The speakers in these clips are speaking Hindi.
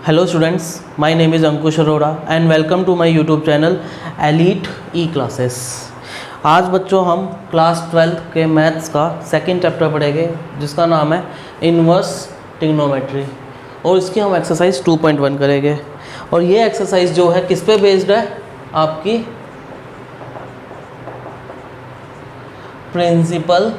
Hello students, my name is Ankush Arora and welcome to my YouTube channel Elite E-Classes। आज बच्चों हम क्लास 12 के मैथ्स का सेकंड चैप्टर पढ़ेंगे जिसका नाम है इन्वर्स ट्रिग्नोमेट्री और इसकी हम एक्सरसाइज 2.1 करेंगे। और ये एक्सरसाइज जो है किस पे बेस्ड है, आपकी प्रिंसिपल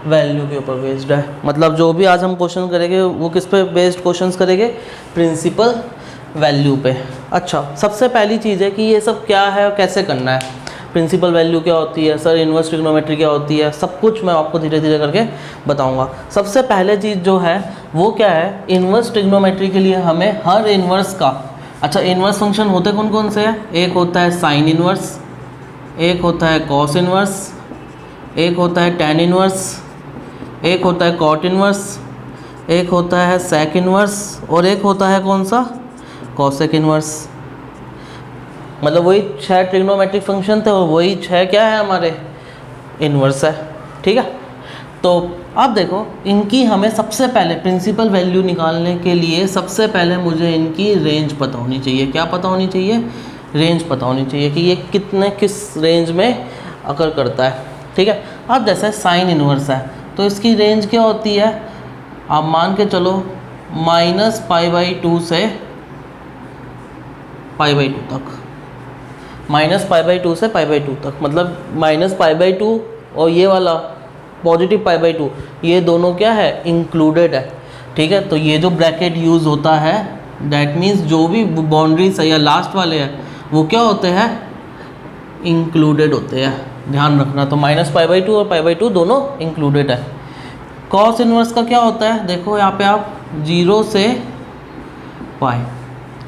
वैल्यू के ऊपर बेस्ड है। मतलब जो भी आज हम क्वेश्चन करेंगे वो किस पे बेस्ड क्वेश्चंस करेंगे, प्रिंसिपल वैल्यू पे। अच्छा, सबसे पहली चीज़ है कि ये सब क्या है और कैसे करना है। प्रिंसिपल वैल्यू क्या होती है सर, इन्वर्स ट्रिग्नोमेट्री क्या होती है, सब कुछ मैं आपको धीरे धीरे करके बताऊंगा। सबसे पहले चीज़ जो है वो क्या है, इन्वर्स ट्रिग्नोमेट्री के लिए हमें हर इन्वर्स का, अच्छा इन्वर्स फंक्शन होते कौन कौन से हैं, एक होता है साइन इन्वर्स, एक होता है कॉस इन्वर्स, एक होता है टेन इन्वर्स, एक होता है कॉट इन्वर्स, एक होता है सेक इन्वर्स और एक होता है कौन सा, कॉसेक इन्वर्स। मतलब वही 6 ट्रिग्नोमेट्रिक फंक्शन थे और वही 6 क्या है हमारे इन्वर्स है। ठीक है, तो अब देखो इनकी हमें सबसे पहले प्रिंसिपल वैल्यू निकालने के लिए सबसे पहले मुझे इनकी रेंज पता होनी चाहिए। क्या पता होनी चाहिए, रेंज पता होनी चाहिए कि ये किस रेंज में अकर करता है। ठीक है, अब जैसे साइन इन्वर्स है तो इसकी रेंज क्या होती है, आप मान के चलो -π/2 से π/2 तक, -π/2 से π/2 तक। मतलब -π/2 और ये वाला पॉजिटिव π/2 ये दोनों क्या है, इंक्लूडेड है। ठीक है, तो ये जो ब्रैकेट यूज़ होता है दैट मीन्स जो भी बाउंड्रीज है या लास्ट वाले हैं वो क्या होते हैं, इंक्लूडेड होते हैं, ध्यान रखना। तो -π/2 और π/2 दोनों इंक्लूडेड है। कॉस इन्वर्स का क्या होता है, देखो यहाँ पे आप 0 से π,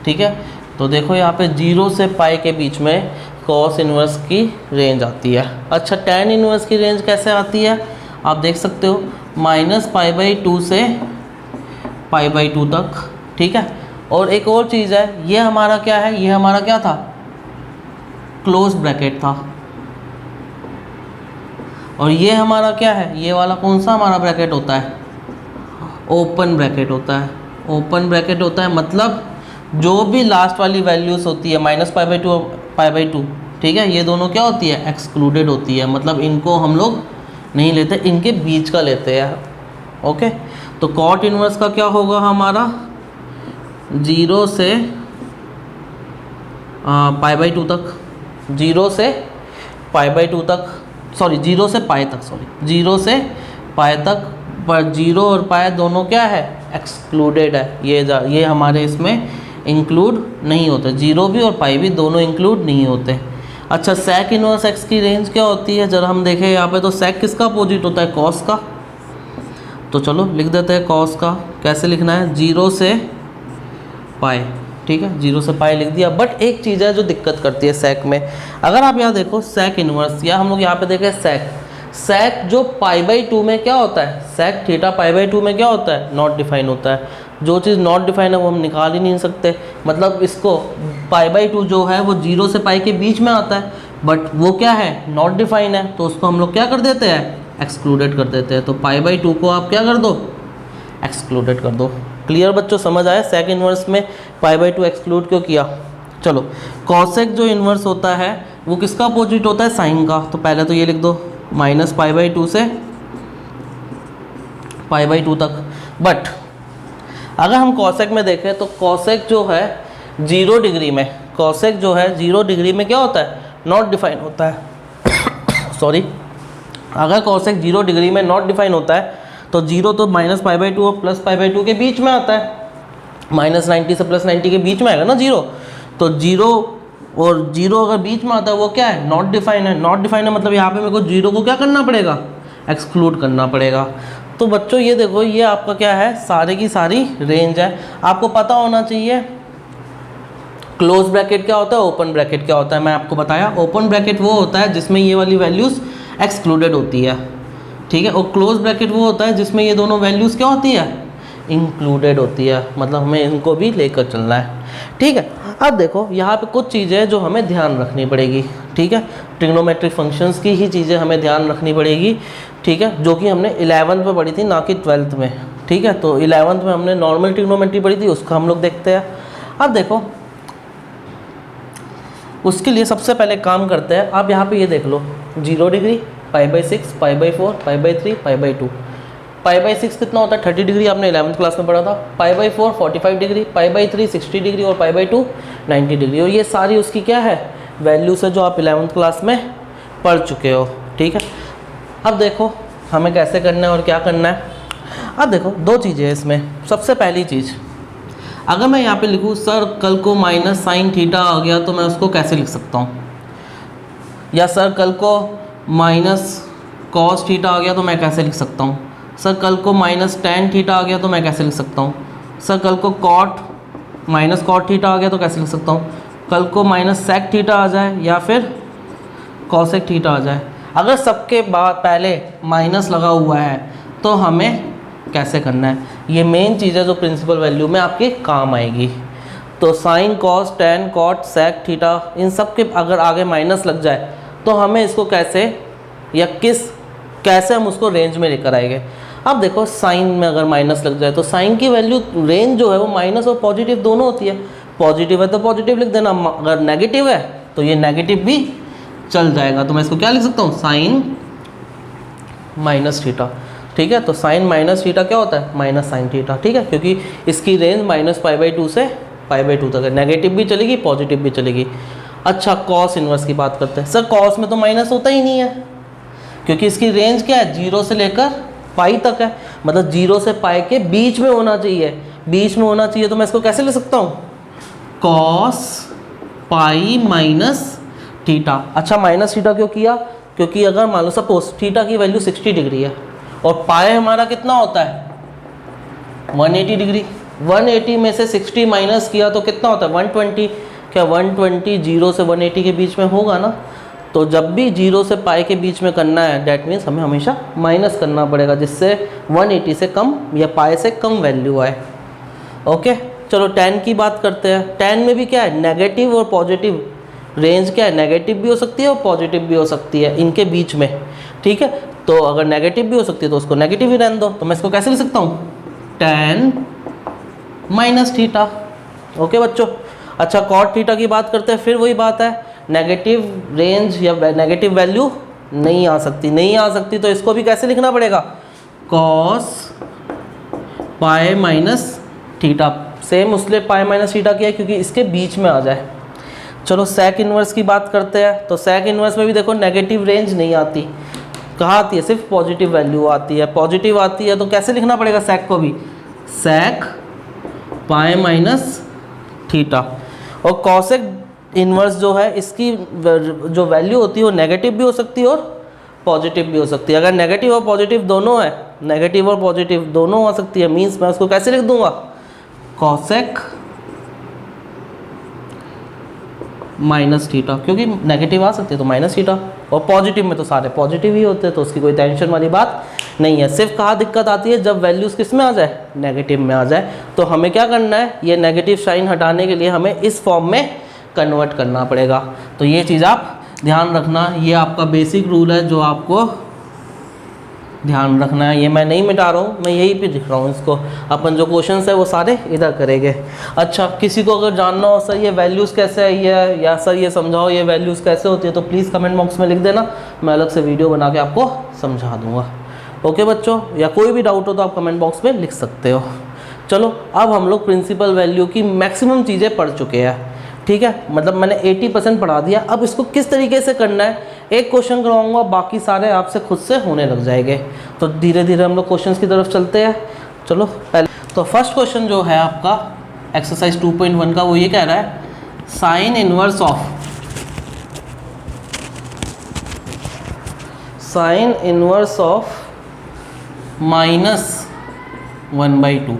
ठीक है, तो देखो यहाँ पे 0 से π के बीच में कॉस इन्वर्स की रेंज आती है। अच्छा, टेन इन्वर्स की रेंज कैसे आती है, आप देख सकते हो -π/2 से π/2 तक। ठीक है, और एक और चीज़ है, ये हमारा क्या है, ये हमारा क्या था, क्लोज ब्रैकेट था। और ये हमारा क्या है, ये वाला कौन सा हमारा ब्रैकेट होता है, ओपन ब्रैकेट होता है। ओपन ब्रैकेट होता है मतलब जो भी लास्ट वाली वैल्यूज़ होती है -π/2 और π/2, ठीक है, ये दोनों क्या होती है, एक्सक्लूडेड होती है। मतलब इनको हम लोग नहीं लेते, इनके बीच का लेते हैं। ओके, तो कॉट इन्वर्स का क्या होगा हमारा, 0 से π/2 तक, 0 से π/2 तक, सॉरी 0 से π तक, सॉरी 0 से π तक, पर 0 और π दोनों क्या है, एक्सक्लूडेड है। ये हमारे इसमें इंक्लूड नहीं होते, 0 भी और π भी दोनों इंक्लूड नहीं होते। अच्छा, सेक इनवर्स एक्स की रेंज क्या होती है, जरा हम देखें यहाँ पे, तो सेक किसका अपोजिट होता है, कॉस का। तो चलो लिख देते हैं कॉस का। कैसे लिखना है, 0 से π, ठीक है, 0 से π लिख दिया। बट एक चीज़ है जो दिक्कत करती है सेक में, अगर आप यहाँ देखो सेक इन्वर्स, या हम लोग यहाँ पे देखें सेक जो π/2 में क्या होता है, सेक थीटा π/2 में क्या होता है, नॉट डिफाइन होता है। जो चीज़ नॉट डिफाइन है वो हम निकाल ही नहीं सकते। मतलब इसको π/2 जो है वो 0 से π के बीच में आता है, बट वो क्या है, नॉट डिफाइन है, तो उसको हम लोग क्या कर देते हैं, एक्सक्लूडेड कर देते हैं। तो π/2 को आप क्या कर दो, एक्सक्लूडेड कर दो। क्लियर बच्चों, समझ आया सेक इन्वर्स में π/2 एक्सक्लूड क्यों किया। चलो, कॉसेक जो इन्वर्स होता है वो किसका अपोजिट होता है, साइन का। तो पहले तो ये लिख दो -π/2 से π/2 तक। बट अगर हम कॉसेक में देखें तो कॉसेक जो है 0 डिग्री में, कॉसेक जो है 0 डिग्री में क्या होता है, नॉट डिफाइन होता है। सॉरी, अगर कॉसेक 0 डिग्री में नॉट डिफाइन होता है तो 0 तो -π/2 और +π/2 के बीच में आता है, -90 से +90 के बीच में आएगा ना 0। तो 0 और 0 अगर बीच में आता है वो क्या है, नॉट डिफाइन है। नॉट डिफाइन है मतलब यहाँ पे मेरे को 0 को क्या करना पड़ेगा, एक्सक्लूड करना पड़ेगा। तो बच्चों ये देखो, ये आपका क्या है, सारे की सारी रेंज है। आपको पता होना चाहिए क्लोज ब्रैकेट क्या होता है, ओपन ब्रैकेट क्या होता है। मैं आपको बताया, ओपन ब्रैकेट वो होता है जिसमें ये वाली वैल्यूज़ एक्सक्लूडेड होती है, ठीक है, और क्लोज ब्रैकेट वो होता है जिसमें ये दोनों वैल्यूज़ क्या होती है, इंक्लूडेड होती है। मतलब हमें इनको भी लेकर चलना है। ठीक है, अब देखो यहाँ पे कुछ चीज़ें जो हमें ध्यान रखनी पड़ेगी। ठीक है, ट्रिग्नोमेट्रिक फंक्शंस की ही चीज़ें हमें ध्यान रखनी पड़ेगी। ठीक है, जो कि हमने 11th में पढ़ी थी, ना कि 12th में। ठीक है। तो 11th में हमने नॉर्मल ट्रिग्नोमेट्री पढ़ी थी, उसको हम लोग देखते हैं। अब देखो उसके लिए सबसे पहले काम करते हैं, आप यहाँ पे ये देख लो 0 डिग्री, π/6, π/4, π/3, π/2। π/6 कितना होता है 30 डिग्री, आपने 11th क्लास में पढ़ा था। π/4 45 डिग्री, π/3 60 डिग्री और π/2 90 डिग्री। और ये सारी उसकी क्या है वैल्यूज है जो आप 11th क्लास में पढ़ चुके हो, ठीक है। अब देखो हमें कैसे करना है और क्या करना है। अब देखो दो चीज़ें हैं इसमें। सबसे पहली चीज़, अगर मैं यहाँ पे लिखूँ सर कल को माइनस साइन थीटा आ गया तो मैं उसको कैसे लिख सकता हूँ, या सर कल को माइनस कॉस थीटा आ गया तो मैं कैसे लिख सकता हूँ, सर कल को माइनस टेन थीटा आ गया तो मैं कैसे लिख सकता हूँ, सर कल को माइनस कॉट थीटा आ गया तो कैसे लिख सकता हूँ, कल को माइनस सेक थीटा आ जाए या फिर कॉसेक थीटा आ जाए। अगर सबके बाद पहले माइनस लगा हुआ है तो हमें कैसे करना है, ये मेन चीज़ है जो प्रिंसिपल वैल्यू में आपके काम आएगी। तो sine cos tan cot sec theta इन सब के अगर आगे माइनस लग जाए तो हमें इसको कैसे या कैसे हम उसको रेंज में लेकर आएंगे। अब देखो साइन में अगर माइनस लग जाए तो साइन की वैल्यू रेंज जो है वो माइनस और पॉजिटिव दोनों होती है। पॉजिटिव है तो पॉजिटिव लिख देना, अगर नेगेटिव है तो ये नेगेटिव भी चल जाएगा। तो मैं इसको क्या लिख सकता हूँ साइन माइनस थीटा, ठीक है। तो साइन माइनस थीटा क्या होता है माइनस साइन थीटा, ठीक है, क्योंकि इसकी रेंज -π/2 से π/2 तक है, नेगेटिव भी चलेगी पॉजिटिव भी चलेगी। अच्छा कॉस इन्वर्स की बात करते हैं। सर कॉस में तो माइनस होता ही नहीं है क्योंकि इसकी रेंज क्या है 0 से लेकर पाई तक है, मतलब 0 से पाई के बीच में होना चाहिए, बीच में होना चाहिए। तो मैं इसको कैसे लिख सकता हूँ कॉस पाई माइनस थीटा। अच्छा माइनस थीटा क्यों किया, क्योंकि अगर मान लो सपोज थीटा की वैल्यू 60 डिग्री है और पाए हमारा कितना होता है 180 डिग्री, 180 में से 60 माइनस किया तो कितना होता है 120। क्या 120 0 से 180 के बीच में होगा ना, तो जब भी 0 से पाई के बीच में करना है डैट मीन्स हमें हमेशा माइनस करना पड़ेगा जिससे 180 से कम या पाई से कम वैल्यू आए। ओके चलो 10 की बात करते हैं। 10 में भी क्या है नेगेटिव और पॉजिटिव रेंज क्या है, नेगेटिव भी हो सकती है और पॉजिटिव भी हो सकती है इनके बीच में, ठीक है। तो अगर नेगेटिव भी हो सकती है तो उसको नेगेटिव ही रहने दो। तो मैं इसको कैसे लिख सकता हूँ tan माइनस थीटा। ओके बच्चों। अच्छा कॉट थीटा की बात करते हैं, फिर वही बात है नेगेटिव रेंज या नेगेटिव वैल्यू नहीं आ सकती, तो इसको भी कैसे लिखना पड़ेगा cos pi minus theta. Same उसलिए पाई माइनस थीटा किया क्योंकि इसके बीच में आ जाए। चलो सेक इन्वर्स की बात करते हैं। तो सेक इन्वर्स में भी देखो नेगेटिव रेंज नहीं आती, कहाँ आती है सिर्फ पॉजिटिव वैल्यू आती है, पॉजिटिव आती है तो कैसे लिखना पड़ेगा सेक को भी सेक पाई माइनस थीटा। और कॉसेक इन्वर्स जो है इसकी जो वैल्यू होती है वो नेगेटिव भी हो सकती है और पॉजिटिव भी हो सकती है। अगर नेगेटिव और पॉजिटिव दोनों है, नेगेटिव और पॉजिटिव दोनों हो सकती है, मीन्स मैं उसको कैसे लिख दूंगा कॉसेक माइनस थीटा, क्योंकि नेगेटिव आ सकती है तो माइनस थीटा, और पॉजिटिव में तो सारे पॉजिटिव ही होते हैं तो उसकी कोई टेंशन वाली बात नहीं है। सिर्फ कहाँ दिक्कत आती है जब वैल्यूज़ किस में आ जाए नेगेटिव में आ जाए। तो हमें क्या करना है ये नेगेटिव साइन हटाने के लिए हमें इस फॉर्म में कन्वर्ट करना पड़ेगा। तो ये चीज़ आप ध्यान रखना, ये आपका बेसिक रूल है जो आपको ध्यान रखना है। ये मैं नहीं मिटा रहा हूँ, मैं यही पे लिख रहा हूँ इसको। अपन जो क्वेश्चंस है वो सारे इधर करेंगे। अच्छा किसी को अगर जानना हो सर ये वैल्यूज़ कैसे आई है या सर ये समझाओ ये वैल्यूज़ कैसे होती है तो प्लीज़ कमेंट बॉक्स में लिख देना, मैं अलग से वीडियो बना के आपको समझा दूँगा। ओके बच्चों, या कोई भी डाउट हो तो आप कमेंट बॉक्स में लिख सकते हो। चलो अब हम लोग प्रिंसिपल वैल्यू की मैक्सिमम चीज़ें पढ़ चुके हैं, ठीक है, मतलब मैंने 80% पढ़ा दिया। अब इसको किस तरीके से करना है एक क्वेश्चन करवाऊंगा, बाकी सारे आपसे खुद से होने लग जाएंगे। तो धीरे धीरे हम लोग क्वेश्चंस की तरफ चलते हैं। चलो पहले तो फर्स्ट क्वेश्चन जो है आपका एक्सरसाइज 2.1 का वो ये कह रहा है साइन इनवर्स ऑफ -1/2,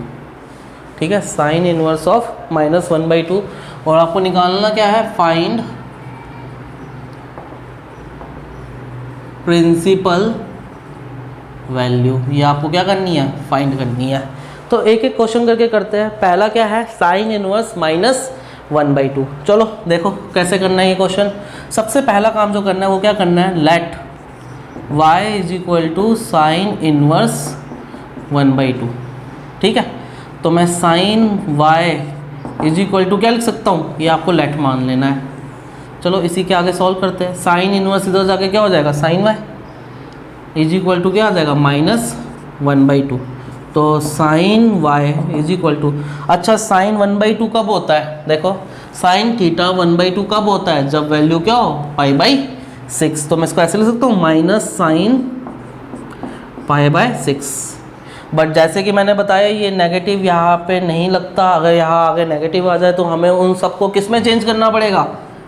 ठीक है, साइन इनवर्स ऑफ -1/2। और आपको निकालना क्या है फाइंड प्रिंसिपल वैल्यू, ये आपको क्या करनी है फाइंड करनी है। तो एक एक क्वेश्चन करके करते हैं। पहला क्या है साइन इनवर्स -1/2। चलो देखो कैसे करना है ये क्वेश्चन। सबसे पहला काम जो करना है वो क्या करना है लेट y = साइन इनवर्स 1/2। ठीक है। तो मैं sine y is equal to क्या लिख सकता हूँ, ये आपको लेट मान लेना है। चलो इसी के आगे सॉल्व करते हैं। साइन इनवर्स इधर जाके क्या हो जाएगा, sine y is equal to क्या आ जाएगा, -1/2। तो sine y is equal to, अच्छा साइन 1/2 कब होता है, देखो साइन थीटा 1/2 कब होता है, जब वैल्यू क्या हो π/6। तो मैं इसको ऐसे लिख सकता हूँ माइनस साइन π/6। बट जैसे कि मैंने बताया ये नेगेटिव यहाँ पे नहीं लगता, अगर यहाँ आगे नेगेटिव आ जाए तो हमें उन सबको किस में चेंज करना पड़ेगा,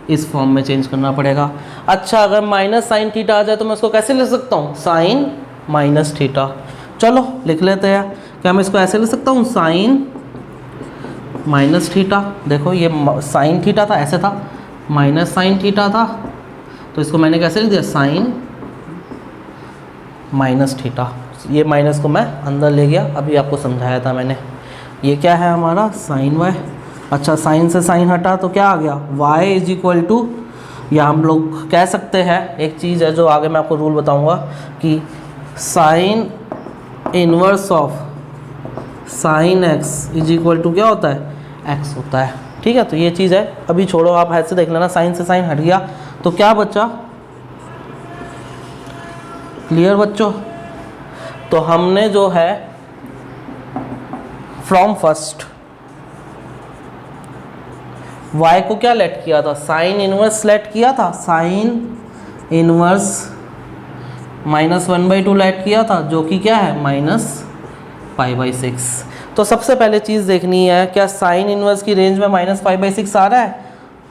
इस फॉर्म में चेंज करना पड़ेगा। अच्छा अगर माइनस साइन थीटा आ जाए तो मैं उसको कैसे लिख सकता हूँ, साइन माइनस थीटा। चलो लिख लेते हैं, क्या मैं इसको ऐसे लिख सकता हूँ, साइन माइनस थीटा। देखो ये साइन थीटा था, ऐसे था, माइनस साइन थीटा था, तो इसको मैंने कैसे लिख दिया, साइन माइनस थीटा। ये माइनस को मैं अंदर ले गया, अभी आपको समझाया था मैंने। ये क्या है हमारा, साइन वाई। अच्छा साइन से साइन हटा तो क्या आ गया, y इज इक्वल टू, या हम लोग कह सकते हैं एक चीज़ है जो आगे मैं आपको रूल बताऊंगा कि sine inverse of sine x is equal to क्या होता है, x होता है। ठीक है, तो ये चीज़ है, अभी छोड़ो, आप ऐसे देख लेना, साइन से साइन हट गया तो क्या बचा, क्लियर बच्चों। तो हमने जो है फ्रॉम फर्स्ट y को क्या लेट किया था, साइन इनवर्स लेट किया था, साइन इनवर्स -1/2 लेट किया था, जो कि क्या है -π/6। तो सबसे पहले चीज़ देखनी है, क्या साइन इनवर्स की रेंज में -π/6 आ रहा है।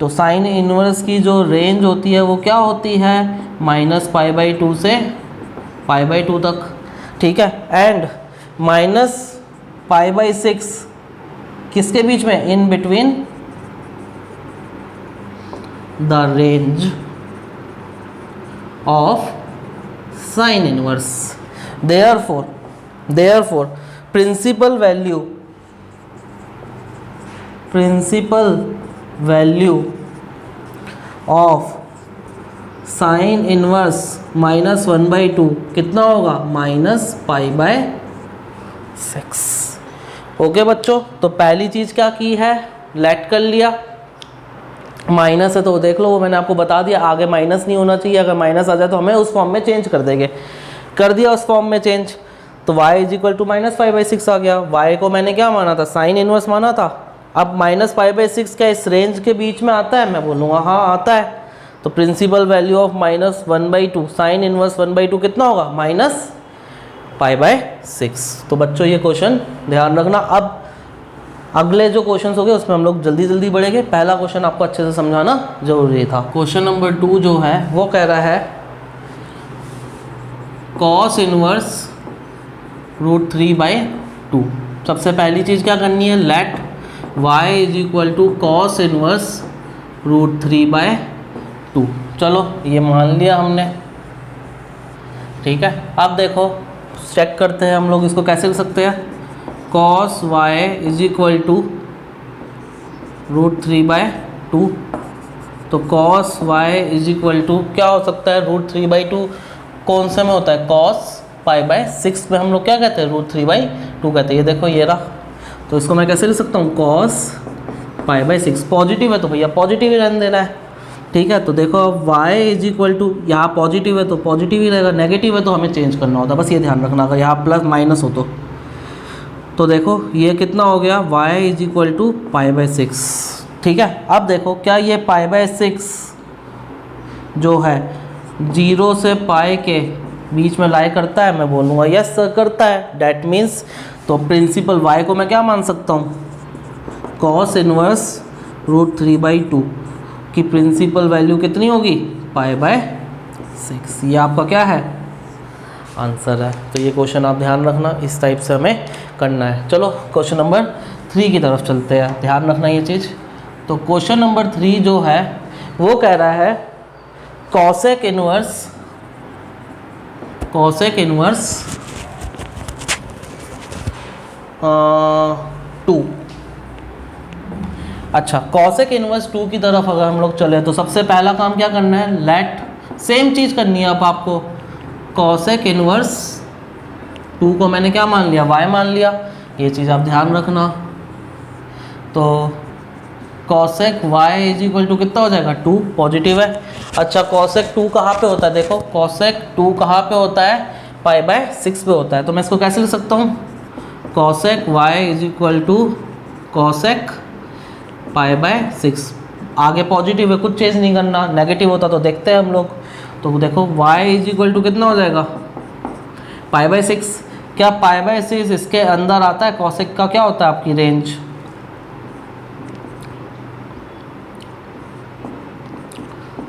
तो साइन इनवर्स की जो रेंज होती है वो क्या होती है, -π/2 से π/2 तक। ठीक है, एंड -π/6 किसके बीच में, in between the range of sine inverse. Therefore principal value of sine inverse -1/2 कितना होगा, -π/6। ओके बच्चों, तो पहली चीज़ क्या की है, लेट कर लिया, माइनस है तो देख लो, वो मैंने आपको बता दिया, आगे माइनस नहीं होना चाहिए, अगर माइनस आ जाए तो हमें उस फॉर्म में चेंज कर देंगे, कर दिया उस फॉर्म में चेंज। तो y इज इक्वल टू -π/6 आ गया। y को मैंने क्या माना था, साइन इनवर्स माना था। अब -π/6 क्या इस रेंज के बीच में आता है, मैं बोलूँगा हाँ आता है। तो principal value of -1/2 sine inverse 1/2 कितना होगा, -π/6। तो बच्चों ये क्वेश्चन ध्यान रखना। अब अगले जो क्वेश्चन हो गए उसमें हम लोग जल्दी जल्दी बढ़ेंगे। पहला क्वेश्चन आपको अच्छे से समझाना जरूरी था। क्वेश्चन नंबर 2 जो है वो कह रहा है cos इनवर्स √3/2। सबसे पहली चीज़ क्या करनी है, let y is equal to cos inverse √3/2। चलो ये मान लिया हमने, ठीक है। अब देखो चेक करते हैं हम लोग इसको कैसे लिख सकते हैं, cos y is equal to √3/2। तो cos y is equal to क्या हो सकता है, √3/2 कौन से में होता है, cos π/6 में हम लोग क्या कहते हैं, √3/2 कहते हैं। ये देखो ये रहा, तो इसको मैं कैसे लिख सकता हूँ, cos π/6। पॉजिटिव है तो भैया पॉजिटिव ही रहने देना है, ठीक है। तो देखो अब y इज इक्वल टू, यहाँ पॉजिटिव है तो पॉजिटिव ही रहेगा, नेगेटिव है तो हमें चेंज करना होता है, बस ये ध्यान रखना, अगर यहाँ प्लस माइनस हो तो देखो ये कितना हो गया, y इज इक्वल टू π/6, ठीक है। अब देखो क्या ये π/6 जो है 0 से पाई के बीच में लाई करता है, मैं बोलूँगा यस करता है। डैट मीन्स तो प्रिंसिपल y को मैं क्या मान सकता हूँ, cos इनवर्स √3/2 की प्रिंसिपल वैल्यू कितनी होगी, π/6। ये आपका क्या है, आंसर है। तो ये क्वेश्चन आप ध्यान रखना, इस टाइप से हमें करना है। चलो क्वेश्चन नंबर 3 की तरफ चलते हैं, ध्यान रखना ये चीज़। तो क्वेश्चन नंबर 3 जो है वो कह रहा है कॉसेक इनवर्स 2। अच्छा कॉसेक इनवर्स 2 की तरफ अगर हम लोग चले तो सबसे पहला काम क्या करना है, लेट, सेम चीज़ करनी है अब आपको। कॉसेक इनवर्स 2 को मैंने क्या मान लिया, y मान लिया, ये चीज़ आप ध्यान रखना। तो cosec Y is equal to कितना हो जाएगा 2, पॉजिटिव है। अच्छा कॉसेक 2 कहाँ पे होता है, देखो कॉसेक 2 कहाँ पे होता है, π/6 पे होता है। तो मैं इसको कैसे लिख सकता हूँ, cosec Y is equal to cosec π/6। आगे पॉजिटिव है, कुछ चेंज नहीं करना, नेगेटिव होता तो देखते हैं हम लोग। तो देखो y इज इक्वल टू कितना हो जाएगा π/6। क्या π/6 इसके अंदर आता है, कॉसेक का क्या होता है आपकी रेंज,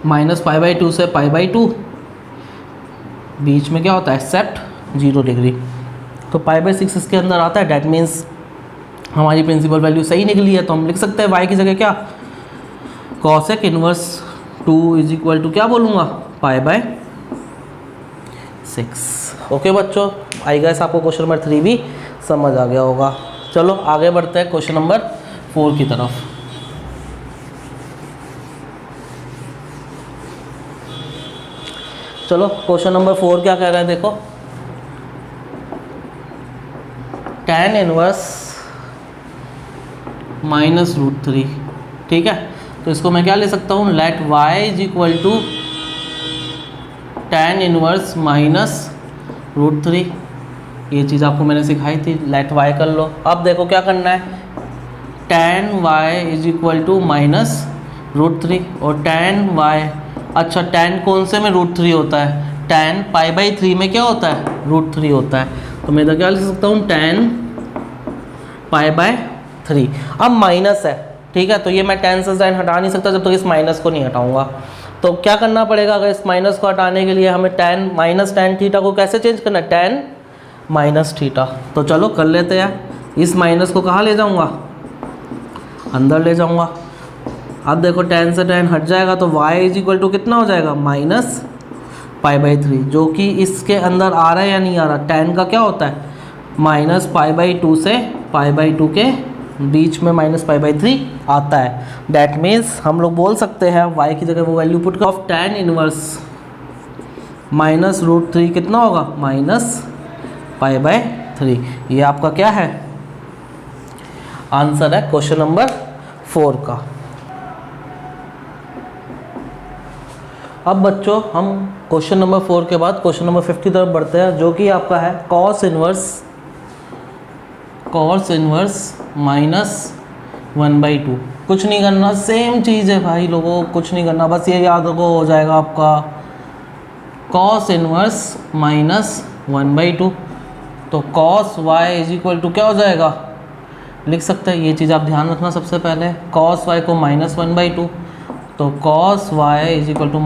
-π/2 से π/2, बीच में क्या होता है एक्सेप्ट 0 डिग्री। तो π/6 इसके अंदर आता है, डैट मीन्स हमारी प्रिंसिपल वैल्यू सही निकली है। तो हम लिख सकते हैं y की जगह क्या, cosec inverse 2 is equal to क्या बोलूँगा π/6। ओके बच्चों, आई गेस आपको क्वेश्चन नंबर 3 भी समझ आ गया होगा। चलो आगे बढ़ते हैं क्वेश्चन नंबर 4 की तरफ। चलो क्वेश्चन नंबर 4 क्या कह रहे हैं, देखो tan इनवर्स -√3, ठीक है। तो इसको मैं क्या ले सकता हूँ, let y is equal to tan inverse -√3। ये चीज़ आपको मैंने सिखाई थी, लेट y कर लो। अब देखो क्या करना है, tan y is equal to -√3 और tan y, अच्छा tan कौन से में √3 होता है, tan π/3 में क्या होता है √3 होता है। तो मैं इधर क्या लिख सकता हूँ, tan π/3। अब माइनस है, ठीक है, तो ये मैं tan से साइन हटा नहीं सकता जब तक इस माइनस को नहीं हटाऊंगा। तो क्या करना पड़ेगा, अगर इस माइनस को हटाने के लिए हमें tan थीटा को कैसे चेंज करना है, tan -थीटा। तो चलो कर लेते हैं, इस माइनस को कहाँ ले जाऊंगा, अंदर ले जाऊंगा। अब देखो tan से tan हट जाएगा तो y इज इक्वल टू कितना हो जाएगा -π/3, जो कि इसके अंदर आ रहा है या नहीं आ रहा, tan का क्या होता है -π/2 से π/2 के बीच में -π/3 आता है। डैट मीन्स हम लोग बोल सकते हैं y की जगह वो वैल्यू पुट कर, ऑफ tan इनवर्स -√3 कितना होगा -π/3। ये आपका क्या है, आंसर है क्वेश्चन नंबर 4 का। अब बच्चों हम क्वेश्चन नंबर 4 के बाद क्वेश्चन नंबर 5 की तरफ बढ़ते हैं, जो कि आपका है cos इनवर्स -1/2। कुछ नहीं करना, सेम चीज़ है भाई लोगों, कुछ नहीं करना, बस ये याद रखो, हो जाएगा आपका cos इनवर्स -1/2। तो cos y is equal to क्या हो जाएगा, लिख सकते हैं, ये चीज़ आप ध्यान रखना सबसे पहले, cos y को -1/2। तो cos y is equal to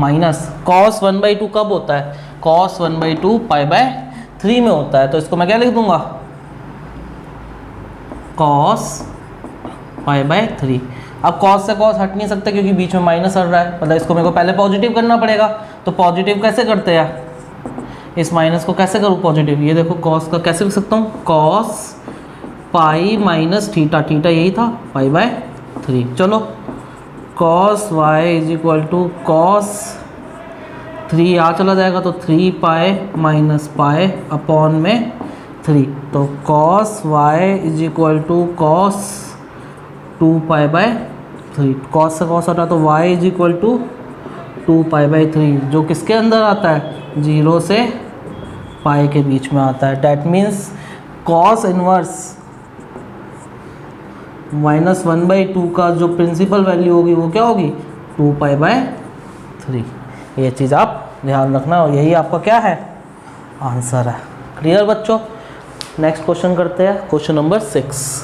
cos 1/2 कब होता है, cos 1/2 π/3 में होता है। तो इसको मैं क्या लिख दूंगा, cos π/3। अब cos से cos हट नहीं सकते क्योंकि बीच में माइनस हट रहा है, मतलब इसको मेरे को पहले पॉजिटिव करना पड़ेगा। तो पॉजिटिव कैसे करते हैं, इस माइनस को कैसे करूँ पॉजिटिव, ये देखो cos का कैसे लिख सकता हूँ, cos π - थीटा यही था π/3। चलो cos y is equal to cos 3 यहाँ चला जाएगा तो 3π - π/3। तो cos y is equal to cos 2π/3। cos से cos हटा तो y इज इक्वल टू 2π/3, जो किसके अंदर आता है, 0 से π के बीच में आता है। डैट मीन्स cos इनवर्स -1/2 का जो प्रिंसिपल वैल्यू होगी वो क्या होगी 2π/3। ये चीज़ आप ध्यान रखना, और यही आपका क्या है आंसर है। क्लियर बच्चों, नेक्स्ट क्वेश्चन करते हैं, क्वेश्चन नंबर 6।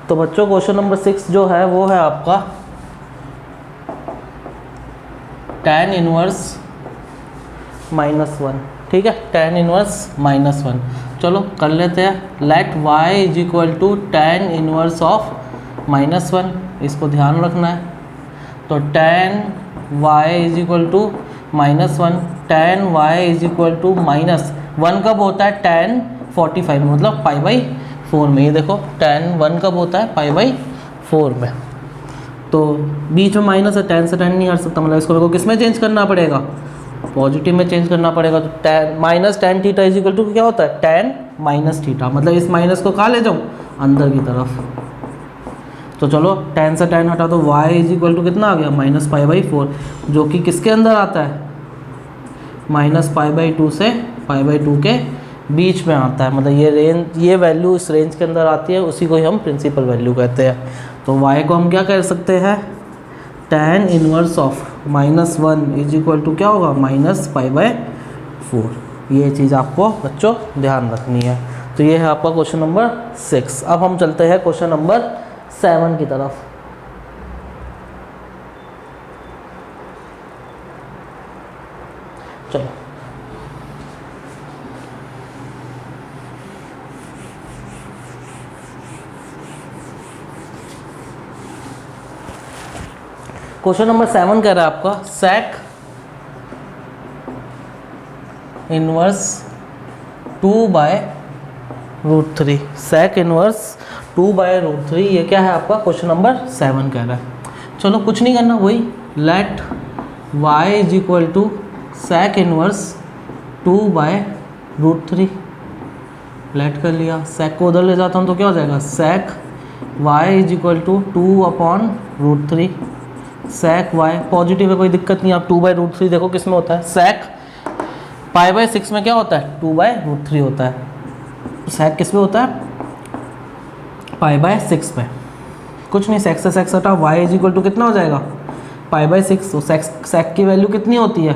तो बच्चों क्वेश्चन नंबर 6 जो है वो है आपका tan इनवर्स -1, ठीक है, tan इनवर्स -1। चलो कर लेते हैं, let y is equal to tan inverse of -1, इसको ध्यान रखना है। तो tan y is equal to -1, tan y is equal to -1 कब होता है, tan 45 में, मतलब π/4 में। ये देखो tan 1 कब होता है, π/4 में। तो बीच में माइनस है, टेन से टेन नहीं हट सकता, मतलब इसको मेरे को किस में चेंज करना पड़ेगा, पॉजिटिव में चेंज करना पड़ेगा। तो tan minus tan theta is equal to क्या होता है, टेन माइनस थीटा, मतलब इस माइनस को कहाँ ले जाऊँ, अंदर की तरफ। तो चलो टेन से टेन हटा तो y इज इक्वल टू कितना आ गया, माइनस पाई बाई फोर, जो कि किसके अंदर आता है, माइनस पाई बाई टू से पाई बाई टू के बीच में आता है, मतलब ये रेंज, ये वैल्यू इस रेंज के अंदर आती है, उसी को ही हम प्रिंसिपल वैल्यू कहते हैं। तो y को हम क्या कह सकते हैं, tan inverse of minus one is equal to क्या होगा, माइनस पाई बाय फोर। ये चीज़ आपको बच्चों ध्यान रखनी है। तो ये है आपका क्वेश्चन नंबर 6। अब हम चलते हैं क्वेश्चन नंबर 7 की तरफ। चलो क्वेश्चन नंबर 7 कह रहा है आपका sec inverse 2 by root three, sec inverse 2 by root three, ये क्या है आपका क्वेश्चन नंबर 7 कह रहा है। चलो कुछ नहीं करना, वही let y is equal to sec inverse 2 by root three, let कर लिया, सेक को उधर ले जाता हूँ तो क्या हो जाएगा, sec y is equal to 2 upon root three, sec y positive है कोई दिक्कत नहीं, आप 2 बाई रूट थ्री देखो किस में होता है, सेक पाई बाई 6 में क्या होता है, 2 बाई रूट थ्री होता है, सेक किस में होता है, पाई बाय 6 में। कुछ नहीं, सेक से सेक हटा, y इज इक्वल टू कितना हो जाएगा, पाई बाय 6। तो सेक की वैल्यू कितनी होती है,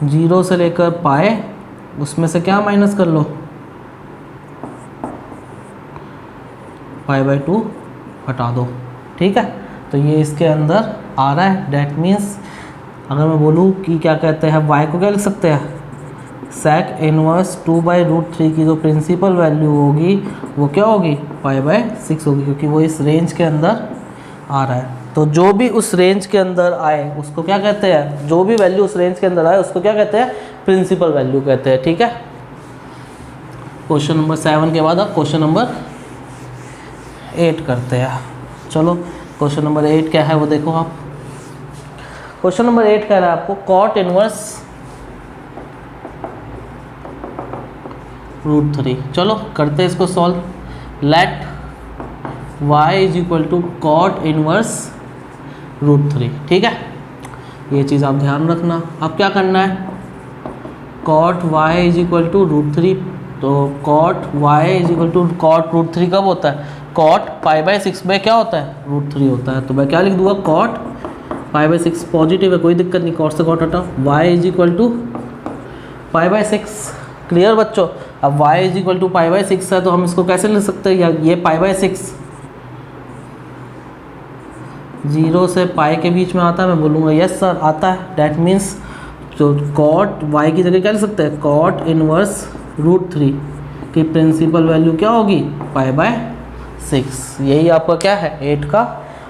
0 से लेकर पाए, उसमें से क्या माइनस कर लो, पाई बाय 2 हटा दो, ठीक है। तो ये इसके अंदर आ रहा है, डैट मीन्स अगर मैं बोलूँ कि क्या कहते हैं, y को क्या लिख सकते हैं, sec inverse 2 by root three की जो प्रिंसिपल वैल्यू होगी वो क्या होगी, पाई बाय 6 होगी, क्योंकि वो इस रेंज के अंदर आ रहा है। तो जो भी उस रेंज के अंदर आए उसको क्या कहते हैं, जो भी वैल्यू उस रेंज के अंदर आए उसको क्या कहते हैं, प्रिंसिपल वैल्यू कहते हैं, ठीक है। क्वेश्चन नंबर 7 के बाद अब क्वेश्चन नंबर 8 करते हैं। चलो क्वेश्चन नंबर 8 क्या है वो देखो आप। क्वेश्चन नंबर 8 कह रहा है आपको कॉट इनवर्स रूट थ्री। चलो करते हैं इसको solve. Let y is equal to cot inverse root three, ठीक है। ये चीज़ आप ध्यान रखना। अब क्या करना है, cot y is equal to root three, तो cot y is equal to cot root three कब होता है, कॉट पाई बाय 6 में क्या होता है, रूट थ्री होता है। तो मैं क्या लिख दूंगा, कॉट पाई बाय 6 पॉजिटिव है कोई दिक्कत नहीं, कॉट से कॉट हटा, y is equal to pi by 6। Clear बच्चों। अब y is equal to pi by 6 है तो हम इसको कैसे लिख सकते हैं, ये पाई बाय 6 0 से पाई के बीच में आता है, मैं बोलूँगा यस सर आता है। डैट मीन्स तो कॉट y की जगह क्या लिख सकते हैं, कॉट इनवर्स रूट थ्री की प्रिंसिपल वैल्यू क्या होगी, पाई बाय 6। यही आपका क्या है 8 का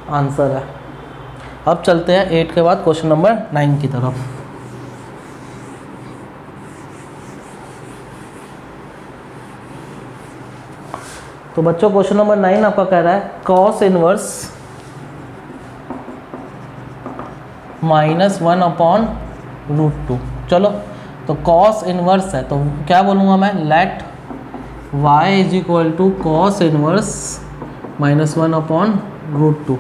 आंसर है। अब चलते हैं 8 के बाद क्वेश्चन नंबर 9 की तरफ। तो बच्चों क्वेश्चन नंबर 9 आपका कह रहा है cos inverse -1 upon root two. चलो तो कॉस इनवर्स है तो क्या बोलूँगा मैं, let y is equal to cos inverse -1 upon root two.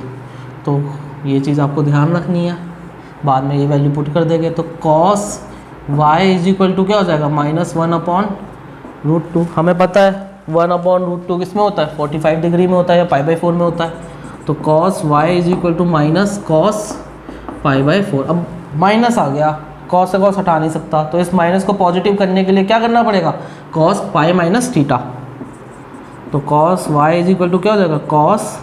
तो ये चीज़ आपको ध्यान रखनी है, बाद में ये वैल्यू पुट कर देंगे। तो cos y is equal to क्या हो जाएगा, -1 अपॉन रूट टू। हमें पता है 1 अपॉन रूट टू किस में होता है, 45 डिग्री में होता है या पाई बाई 4 में होता है। तो cos y is equal to minus cos pi by 4। अब माइनस आ गया, कॉस से कॉस हटा नहीं सकता, तो इस माइनस को पॉजिटिव करने के लिए क्या करना पड़ेगा, कॉस पाई माइनस थीटा। तो cos y is equal to क्या हो जाएगा, cos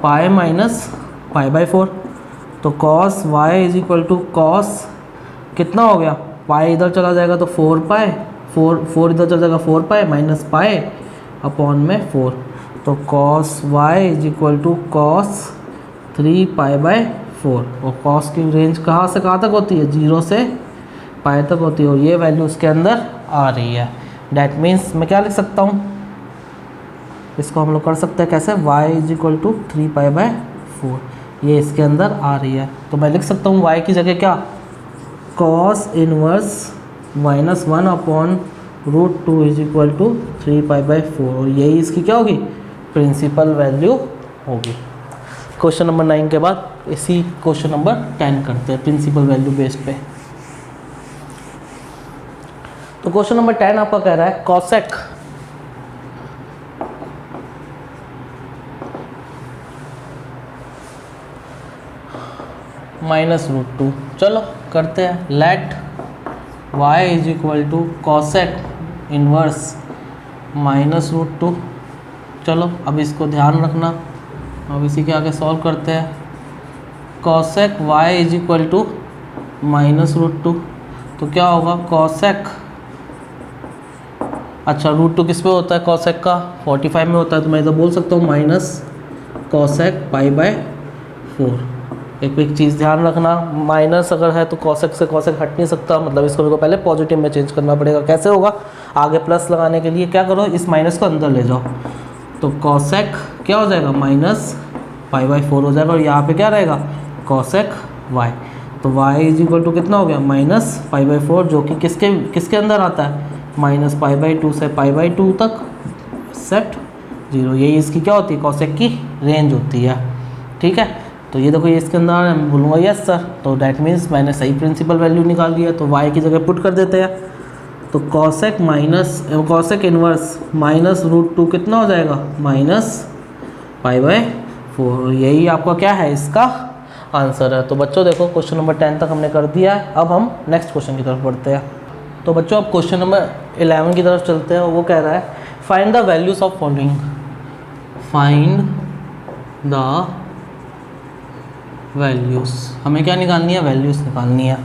pi minus pi by 4। तो cos y is equal to cos कितना हो गया, पाई इधर चला जाएगा तो 4 पाई, 4 इधर चला जाएगा 4 पाई माइनस पाई अपॉन में 4। तो cos y is equal to cos 3 pi by 4। और कॉस की रेंज कहाँ से कहाँ तक होती है, 0 से पाई तक होती है, और ये वैल्यू उसके अंदर आ रही है। डैट मीन्स मैं क्या लिख सकता हूँ, इसको हम लोग कर सकते हैं कैसे, y is equal to 3 pi by 4 ये इसके अंदर आ रही है। तो मैं लिख सकता हूँ y की जगह क्या, cos inverse -1 upon √2 is equal to 3π/4 और यही इसकी क्या होगी, प्रिंसिपल वैल्यू होगी। क्वेश्चन नंबर 9 के बाद इसी क्वेश्चन नंबर 10 करते हैं प्रिंसिपल वैल्यू बेस्ड पे। तो क्वेश्चन नंबर 10 आपका कह रहा है कॉसेक -√2। चलो करते हैं, let y is equal to cosec inverse -√2। चलो अब इसको ध्यान रखना, अब इसी के आगे सॉल्व करते हैं। Cosec y is equal to -√2 तो क्या होगा, कॉसेक, अच्छा √2 किस पे होता है, कॉसेक का 45 में होता है, तो मैं इधर बोल सकता हूँ माइनस कॉसेक π/4। एक चीज़ ध्यान रखना, माइनस अगर है तो कॉसेक से कॉसेक हट नहीं सकता, मतलब इसको मेरे को पहले पॉजिटिव में चेंज करना पड़ेगा। कैसे होगा, आगे प्लस लगाने के लिए क्या करो, इस माइनस को अंदर ले जाओ, तो कॉसेक क्या हो जाएगा, -π/4 हो जाएगा और यहाँ पे क्या रहेगा, कॉसेक y। तो y इज इक्वल टू कितना हो गया, -π/4 जो कि किसके अंदर आता है, -π/2 से π/2 तक सेट 0। यही इसकी क्या होती है, कॉसेक की रेंज होती है। ठीक है, तो ये देखो ये इसके अंदर मैं बोलूँगा यस सर, तो डैट मीन्स मैंने सही प्रिंसिपल वैल्यू निकाल लिया। तो y की जगह पुट कर देते हैं, तो कॉसेक इनवर्स -√2 कितना हो जाएगा, -π/4। यही आपका क्या है, इसका आंसर है। तो बच्चों देखो क्वेश्चन नंबर 10 तक हमने कर दिया है। अब हम नेक्स्ट क्वेश्चन की तरफ बढ़ते हैं। तो बच्चों अब क्वेश्चन नंबर 11 की तरफ चलते हैं और वो कह रहा है find the values of following, find the values, हमें क्या निकालनी है, वैल्यूज़ निकालनी है।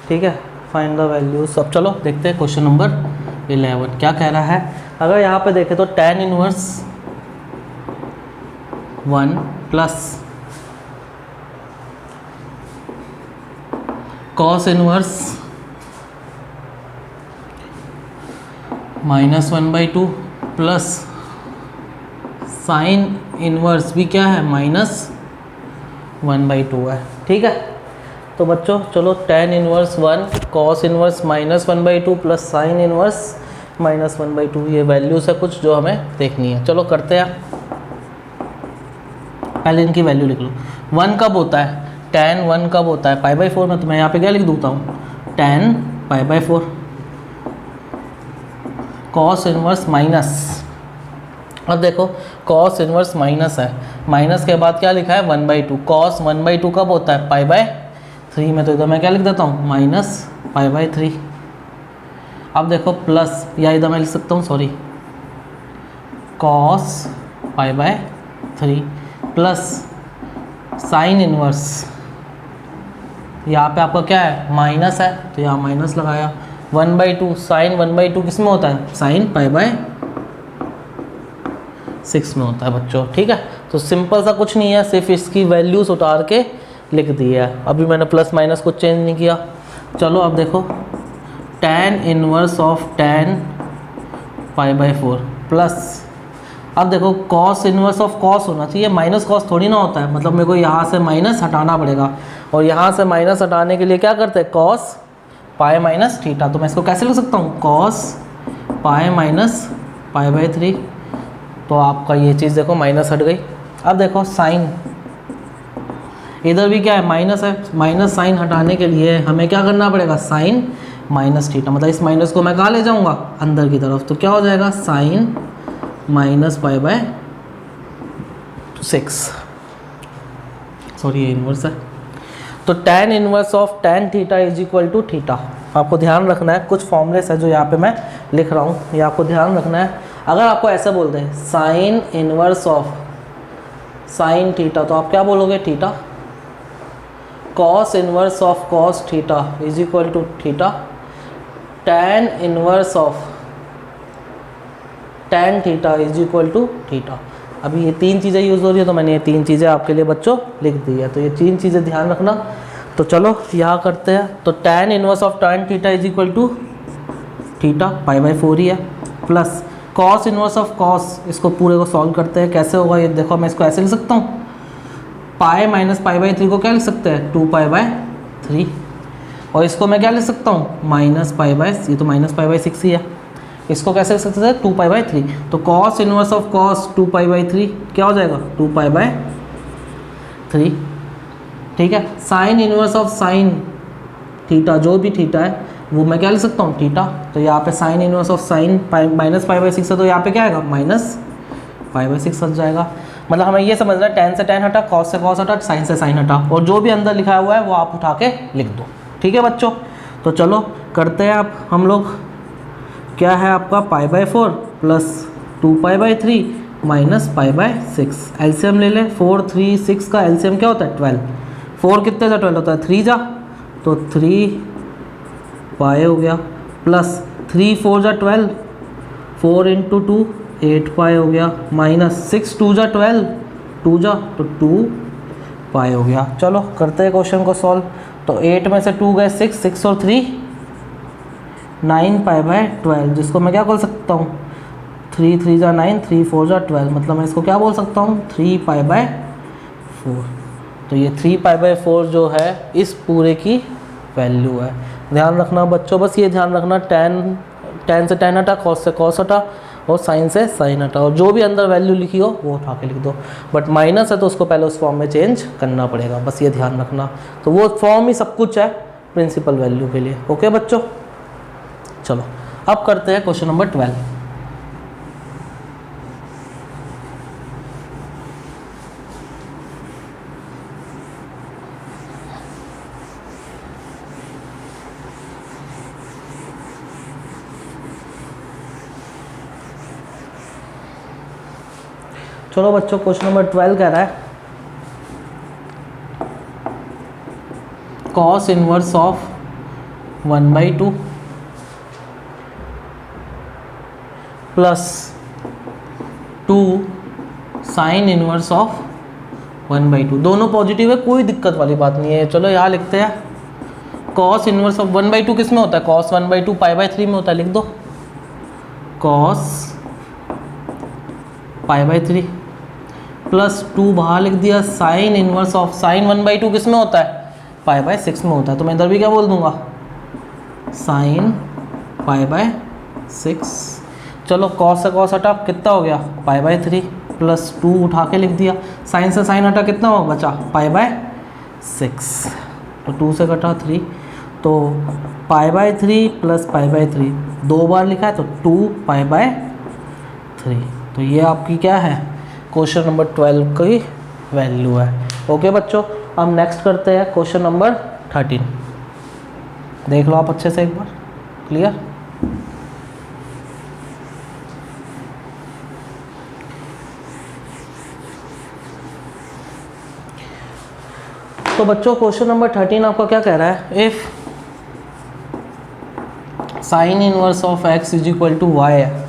ठीक है, फाइंड द वैल्यूज़। अब चलो देखते हैं क्वेश्चन नंबर 11 क्या कह रहा है। अगर यहाँ पे देखें तो tan inverse 1 plus cos inverse -1/2 plus sine inverse भी क्या है, -1/2 है। ठीक है, तो बच्चों चलो tan inverse 1 cos inverse -1/2 plus sine inverse -1/2 ये वैल्यूज़ है कुछ जो हमें देखनी है। चलो करते हैं, पहले इनकी वैल्यू लिख लो। 1 कब होता है, tan 1 कब होता है, π/4 में, तो मैं यहाँ पे क्या लिख दूँगा हूँ, tan π/4 cos इनवर्स माइनस। अब देखो cos इनवर्स माइनस है, माइनस के बाद क्या लिखा है 1/2, cos 1/2 कब होता है, π/3 में, तो इधर मैं क्या लिख देता हूँ -π/3। अब देखो प्लस, या इधर मैं लिख सकता हूँ sorry cos π/3 plus sine inverse, यहाँ पे आपका क्या है, माइनस है, तो यहाँ माइनस लगाया। 1/2 साइन 1/2 किस में होता है, साइन π/6 में होता है बच्चों। ठीक है, तो सिंपल सा कुछ नहीं है, सिर्फ इसकी वैल्यूज उतार के लिख दी है। अभी मैंने प्लस माइनस को चेंज नहीं किया। चलो अब देखो tan inverse of tan π/4 plus, अब देखो cos इनवर्स ऑफ cos होना चाहिए, माइनस cos थोड़ी ना होता है, मतलब मेरे को यहाँ से माइनस हटाना पड़ेगा, और यहाँ से माइनस हटाने के लिए क्या करते हैं, cos पाई माइनस थीटा। तो मैं इसको कैसे लिख सकता हूँ, cos पाई माइनस π/3। तो आपका ये चीज़ देखो माइनस हट गई। अब देखो साइन, इधर भी क्या है, माइनस है, माइनस साइन हटाने के लिए हमें क्या करना पड़ेगा, साइन माइनस थीटा, मतलब इस माइनस को मैं कहाँ ले जाऊँगा, अंदर की तरफ, तो क्या हो जाएगा, साइन -π/6। सॉरी ये इन्वर्स है। तो tan inverse of tan theta is equal to theta. आपको ध्यान रखना है, कुछ फॉर्मूलेस है जो यहाँ पे मैं लिख रहा हूँ, ये आपको ध्यान रखना है। अगर आपको ऐसा बोलते हैं sine inverse of sine theta, तो आप क्या बोलोगे, theta. Cos inverse of cos theta is equal to theta. tan inverse of tan theta is equal to theta. अभी ये तीन चीज़ें यूज़ हो रही है, तो मैंने ये तीन चीज़ें आपके लिए बच्चों लिख दी है, तो ये तीन चीज़ें ध्यान रखना। तो चलो यहाँ करते हैं। तो tan inverse of tan theta is equal to theta π/4 ही है, plus cos inverse of cos, इसको पूरे को सॉल्व करते हैं। कैसे होगा ये देखो, मैं इसको ऐसे लिख सकता हूँ, पाई माइनस पाई बाई 3 को क्या लिख सकते हैं, 2π/3, और इसको मैं क्या लिख सकता हूँ, माइनस पाई बाई, ये तो माइनस पाई बाई 6 ही है, इसको कैसे लिख सकते हैं, 2π/3। तो कॉस इनवर्स ऑफ कॉस 2π/3 क्या हो जाएगा, 2π/3। ठीक है, sign inverse of sine theta, जो भी थीटा है वो मैं क्या लिख सकता हूँ, थीटा। तो यहाँ पे sine inverse of sine minus पाई/6 है, तो यहाँ पे क्या आएगा, माइनस पाई/6 हट जाएगा। मतलब हमें ये समझना है, टेन से टेन हटा, कॉस से कॉस हटा, साइन से साइन हटा, और जो भी अंदर लिखा हुआ है वो आप उठा के लिख दो। ठीक है बच्चों, तो चलो करते हैं आप हम लोग, क्या है आपका π/4 प्लस 2π/3 माइनस π/6। एलसीएम ले लें, 4 3 6 का एलसीएम क्या होता है, 12। 4 कितने जा 12 होता है, 3 जा, तो 3π हो गया, प्लस 3 4 जा 12, 4 × 2 8π हो गया, माइनस 6 2 जा 12, 2 जा तो 2π हो गया। चलो करते हैं क्वेश्चन को सॉल्व। तो 8 में से 2 गए 6, 6 और 3 9π/12, जिसको मैं क्या बोल सकता हूँ, 3 3 जा 9, 3 4 जा 12, मतलब मैं इसको क्या बोल सकता हूँ, 3π/4। तो ये 3π/4 जो है इस पूरे की वैल्यू है। ध्यान रखना बच्चों, बस ये ध्यान रखना, टेन से टेन हटा, कॉस से कॉस हटा, और साइन से साइन हटा, और जो भी अंदर वैल्यू लिखी हो वो उठा के लिख दो। बट माइनस है तो उसको पहले उस फॉर्म में चेंज करना पड़ेगा, बस ये ध्यान रखना। तो वो फॉर्म ही सब कुछ है प्रिंसिपल वैल्यू के लिए। ओके बच्चों, चलो अब करते हैं क्वेश्चन नंबर 12। चलो बच्चों, क्वेश्चन नंबर 12 कह रहा है cos inverse of 1/2 plus 2 sign inverse of 1/2। दोनों पॉजिटिव है, कोई दिक्कत वाली बात नहीं है। चलो यहाँ लिखते हैं कॉस इनवर्स ऑफ 1/2 किस में होता है, कॉस 1/2 π/3 में होता है, लिख दो कॉस π/3 प्लस 2 बाहर लिख दिया, साइन इनवर्स ऑफ साइन 1/2 किस में होता है, π/6 में होता है। तो मैं इधर भी क्या बोल दूंगा, साइन π/6। चलो कॉस से कॉस हटा, कितना हो गया, π/3 प्लस 2 उठा के लिख दिया, साइन से साइन हटा, कितना हो बचा, π/6। तो 2 से कटा 3, तो π/3 प्लस π/3 दो बार लिखा है, तो 2π/3। तो ये आपकी क्या है, क्वेश्चन नंबर 12 की वैल्यू है। ओके बच्चों, अब नेक्स्ट करते हैं क्वेश्चन नंबर 13। देख लो आप अच्छे से एक बार, क्लियर। तो बच्चों क्वेश्चन नंबर 13 आपका क्या कह रहा है, if sine inverse of x is equal to y है,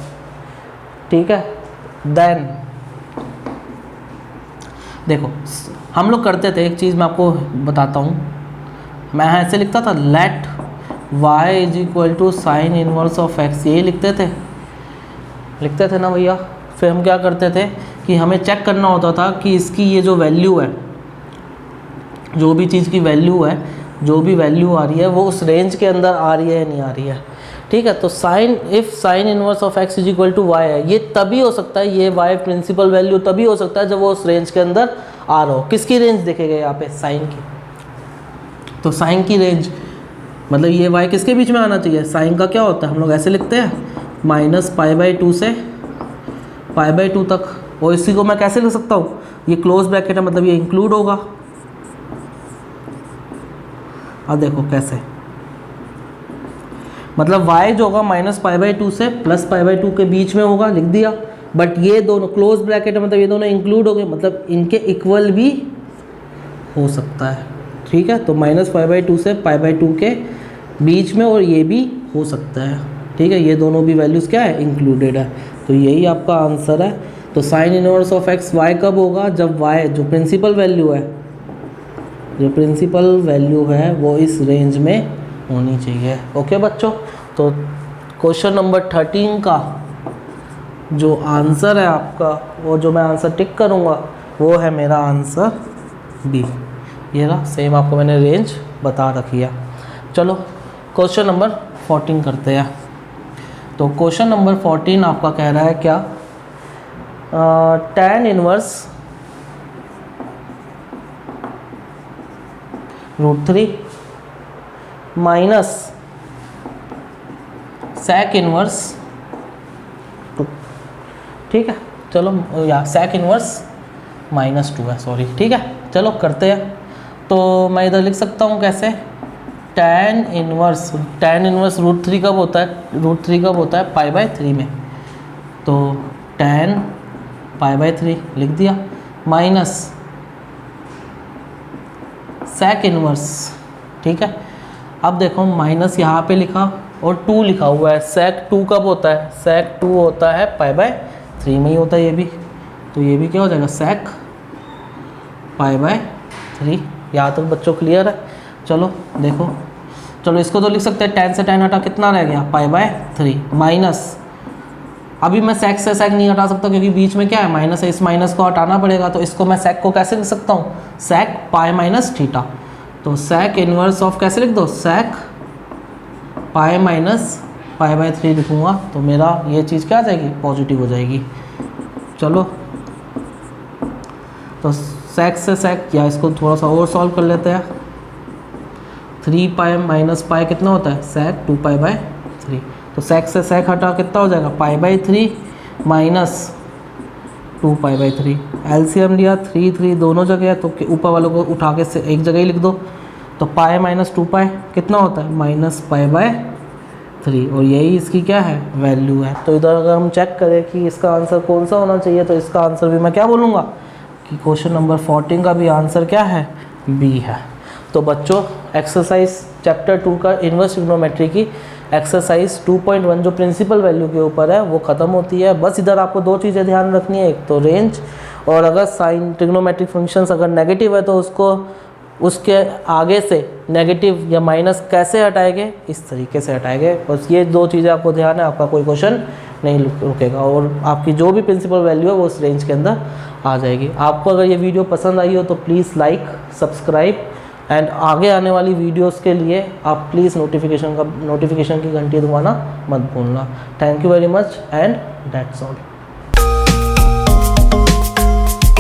ठीक है, देन देखो हम लोग करते थे एक चीज़, मैं आपको बताता हूँ, मैं ऐसे लिखता था let y is equal to sine inverse of x, यही लिखते थे ना भैया। फिर हम क्या करते थे कि हमें चेक करना होता था कि इसकी ये जो वैल्यू है, जो भी चीज़ की वैल्यू है, जो भी वैल्यू आ रही है वो उस रेंज के अंदर आ रही है या नहीं आ रही है, ठीक है। तो if sine inverse of x is equal to y है, ये तभी हो सकता है, ये y प्रिंसिपल वैल्यू तभी हो सकता है जब वो उस रेंज के अंदर आ रहा हो। किसकी रेंज देखेगा यहाँ पे, साइन की। तो साइन की रेंज मतलब ये y किसके बीच में आना चाहिए, साइन का क्या होता है, हम लोग ऐसे लिखते हैं -π/2 से π/2 तक। और इसी को मैं कैसे लिख सकता हूँ, ये क्लोज ब्रैकेट है, मतलब ये इंक्लूड होगा। अब देखो कैसे, मतलब y जो होगा -π/2 से +π/2 के बीच में होगा, लिख दिया। बट ये दोनों क्लोज ब्रैकेट है, मतलब ये दोनों इंक्लूड हो गए, मतलब इनके इक्वल भी हो सकता है, ठीक है। तो -π/2 से π/2 के बीच में, और ये भी हो सकता है, ठीक है। ये दोनों भी वैल्यूज़ क्या है, इंक्लूडेड है। तो यही आपका आंसर है। तो sign inverse of x y कब होगा, जब y जो प्रिंसिपल वैल्यू है, वो इस रेंज में होनी चाहिए। ओके बच्चों, तो क्वेश्चन नंबर 13 का जो आंसर है आपका, वो जो मैं आंसर टिक करूँगा वो है मेरा आंसर बी। ये रहा, सेम आपको मैंने रेंज बता रखी है। चलो क्वेश्चन नंबर 14 करते हैं। तो क्वेश्चन नंबर 14 आपका कह रहा है क्या, tan inverse √3 minus sec inverse 2। ठीक है, चलो या sec इनवर्स -2 है, सॉरी। ठीक है, चलो करते हैं। तो मैं इधर लिख सकता हूँ कैसे, tan इनवर्स √3 कब होता है, √3 कब होता है π/3 में। तो tan π/3 लिख दिया, माइनस sec इनवर्स। ठीक है, अब देखो माइनस यहाँ पे लिखा और 2 लिखा हुआ है। sec 2 कब होता है, sec 2 होता है π/3 में ही होता है ये भी। तो ये भी क्या हो जाएगा, sec π/3। यहाँ तक बच्चों क्लियर है। चलो देखो, चलो इसको तो लिख सकते हैं, tan से tan हटा कितना रह गया π/3 माइनस, अभी मैं sec से sec नहीं हटा सकता क्योंकि बीच में क्या है माइनस है, इस माइनस को हटाना पड़ेगा। तो इसको मैं sec को कैसे लिख सकता हूँ, sec π - थीटा। तो sec इनवर्स ऑफ कैसे लिख दो, sec π-π/3 लिखूँगा तो मेरा ये चीज़ क्या आ जाएगी, पॉजिटिव हो जाएगी। चलो तो sec से sec, या इसको थोड़ा सा और सॉल्व कर लेते हैं। 3π - π कितना होता है, sec 2π/3। तो sec से sec हटा कितना हो जाएगा, π/3 माइनस 2π/3। एलसीएम लिया 3 दोनों जगह है, तो ऊपर वालों को उठा के से एक जगह ही लिख दो। तो π - 2π कितना होता है, -π/3। और यही इसकी क्या है, वैल्यू है। तो इधर अगर हम चेक करें कि इसका आंसर कौन सा होना चाहिए, तो इसका आंसर भी मैं क्या बोलूँगा कि क्वेश्चन नंबर 14 का भी आंसर क्या है, बी है। तो बच्चों एक्सरसाइज चैप्टर 2 का इन्वर्स ट्रिग्नोमेट्री की एक्सरसाइज 2.1 जो प्रिंसिपल वैल्यू के ऊपर है वो ख़त्म होती है। बस इधर आपको 2 चीज़ें ध्यान रखनी है, एक तो रेंज, और अगर साइन ट्रिग्नोमेट्रिक फंक्शंस अगर नेगेटिव है तो उसको उसके आगे से नेगेटिव या माइनस कैसे हटाएंगे, इस तरीके से हटाएंगे। बस ये 2 चीज़ें आपको ध्यान है, आपका कोई क्वेश्चन नहीं रुकेगा और आपकी जो भी प्रिंसिपल वैल्यू है वो उस रेंज के अंदर आ जाएगी। आपको अगर ये वीडियो पसंद आई हो तो प्लीज़ लाइक, सब्सक्राइब, एंड आगे आने वाली वीडियोस के लिए आप प्लीज़ नोटिफिकेशन की घंटी दबाना मत भूलना। Thank you very much and that's all.